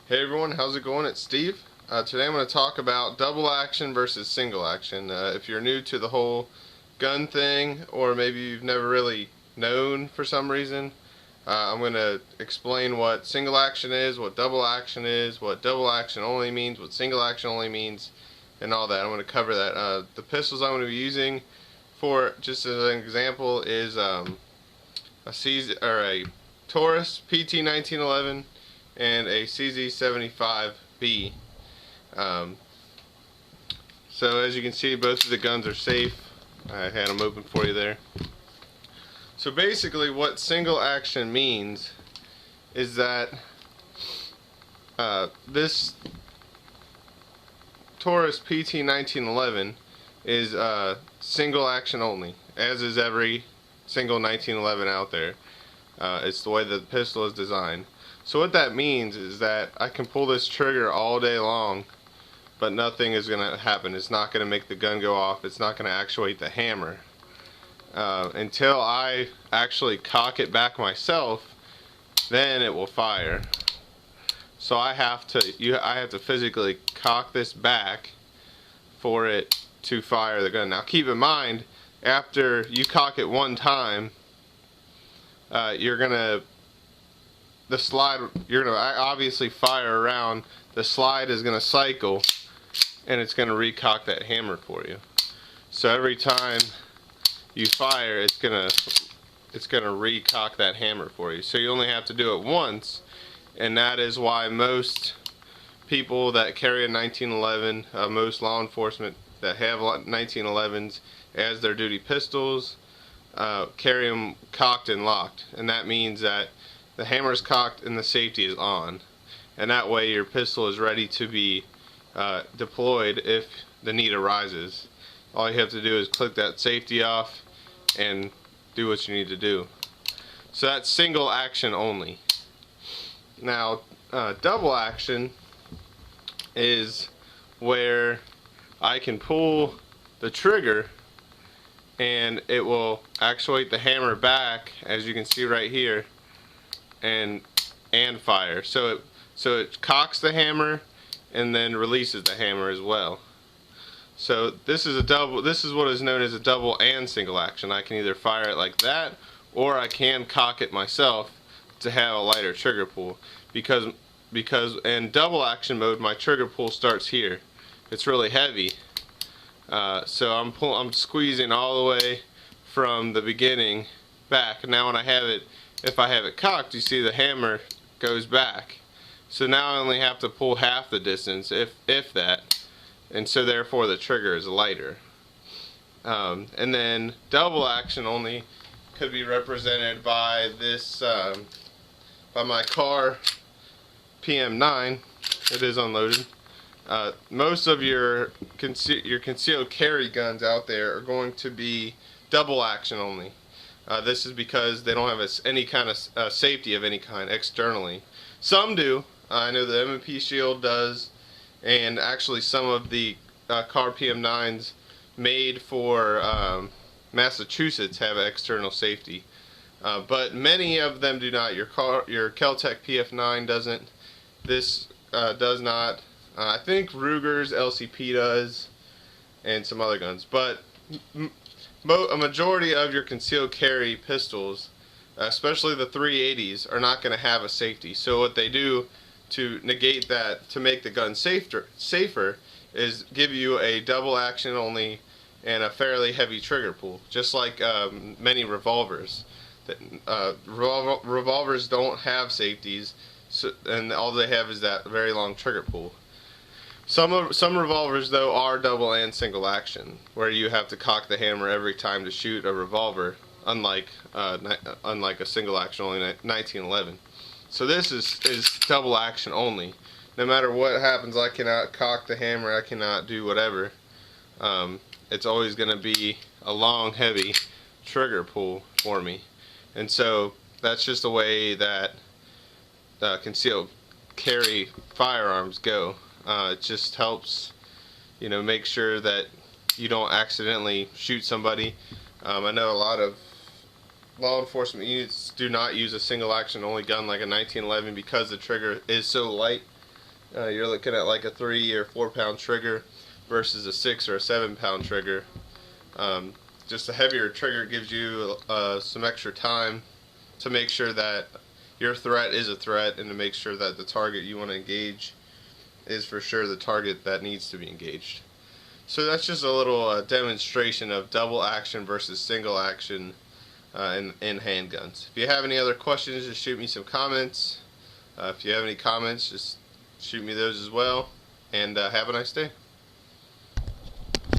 Hey everyone, how's it going? It's Steve. Today I'm going to talk about double action versus single action. If you're new to the whole gun thing, or maybe you've never really known for some reason, I'm going to explain what single action is, what double action is, what double action only means, what single action only means, and all that. I'm going to cover that. The pistols I'm going to be using for, just as an example, is a Taurus PT1911 and a CZ75B. So as you can see, both of the guns are safe. I had them open for you there. So basically what single action means is that this Taurus PT1911 is single action only, as is every single 1911 out there. It's the way that the pistol is designed. So what that means is that I can pull this trigger all day long, but nothing is going to happen. It's not going to make the gun go off. It's not going to actuate the hammer. Until I actually cock it back myself, then it will fire. So I have to physically cock this back for it to fire the gun. Now keep in mind, after you cock it one time, you're gonna obviously fire around. The slide is gonna cycle, and it's gonna recock that hammer for you. So every time you fire, it's gonna recock that hammer for you. So you only have to do it once, and that is why most people that carry a 1911, most law enforcement that have 1911s as their duty pistols, carry them cocked and locked, and that means that the hammer is cocked and the safety is on, and that way your pistol is ready to be deployed if the need arises. All you have to do is click that safety off and do what you need to do. So that's single action only. Now double action is where I can pull the trigger and it will actuate the hammer back, as you can see right here, and fire. So it cocks the hammer and then releases the hammer as well. So this is what is known as a double and single action. I can either fire it like that, or I can cock it myself to have a lighter trigger pull. Because in double action mode, my trigger pull starts here. It's really heavy. So I'm squeezing all the way from the beginning back. Now when if I have it cocked, you see the hammer goes back. So now I only have to pull half the distance, if that, and so therefore the trigger is lighter. And then double action only could be represented by this, by my car PM9. It is unloaded. Most of your concealed carry guns out there are going to be double action only. This is because they don't have any kind of safety of any kind externally. Some do. I know the M&P shield does, and actually some of the car PM9s made for Massachusetts have external safety. But many of them do not. Your Kel-Tec PF9 doesn't. This does not. I think Ruger's LCP does, and some other guns, but a majority of your concealed carry pistols, especially the 380s, are not going to have a safety. So what they do to negate that, to make the gun safer, is give you a double action only and a fairly heavy trigger pull, just like many revolvers. Revolvers don't have safeties, and all they have is that very long trigger pull. Some revolvers though are double and single action, where you have to cock the hammer every time to shoot a revolver, unlike a single action only 1911. So this is double action only. No matter what happens, I cannot cock the hammer, I cannot do whatever. It's always going to be a long, heavy trigger pull for me, and so that's just the way that concealed carry firearms go. It just helps, make sure that you don't accidentally shoot somebody. I know a lot of law enforcement units do not use a single action only gun like a 1911 because the trigger is so light. you're looking at like a 3 or 4 pound trigger versus a 6 or a 7 pound trigger. Just a heavier trigger gives you some extra time to make sure that your threat is a threat, and to make sure that the target you want to engage is for sure the target that needs to be engaged. So that's just a little demonstration of double action versus single action in handguns. If you have any other questions, just shoot me some comments. If you have any comments, just shoot me those as well. And have a nice day.